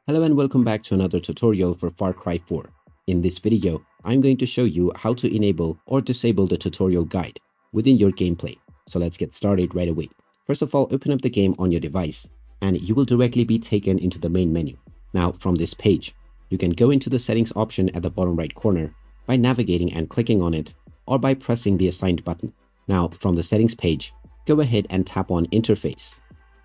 Hello and welcome back to another tutorial for Far Cry 4. In this video, I'm going to show you how to enable or disable the tutorial guide within your gameplay. So let's get started right away. First of all, open up the game on your device and you will directly be taken into the main menu. Now from this page, you can go into the settings option at the bottom right corner by navigating and clicking on it or by pressing the assigned button. Now from the settings page, go ahead and tap on interface.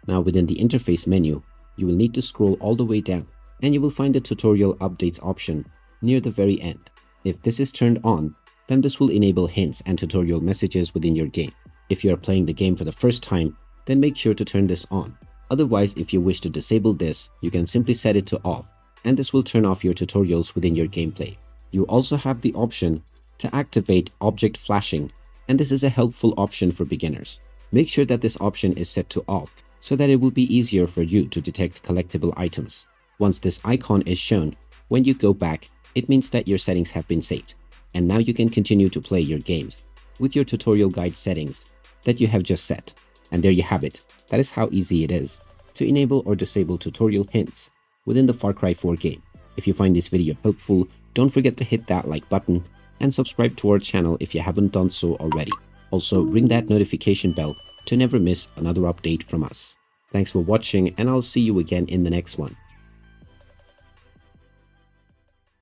Now within the interface menu, you will need to scroll all the way down and you will find the tutorial updates option near the very end. If this is turned on, then this will enable hints and tutorial messages within your game. If you are playing the game for the first time, then make sure to turn this on. Otherwise, if you wish to disable this, you can simply set it to off and this will turn off your tutorials within your gameplay. You also have the option to activate object flashing, and this is a helpful option for beginners. Make sure that this option is set to off so that it will be easier for you to detect collectible items. Once this icon is shown, when you go back, it means that your settings have been saved. And now you can continue to play your games with your tutorial guide settings that you have just set. And there you have it. That is how easy it is to enable or disable tutorial hints within the Far Cry 4 game. If you find this video helpful, don't forget to hit that like button and subscribe to our channel if you haven't done so already. Also, ring that notification bell to never miss another update from us. Thanks for watching and I'll see you again in the next one.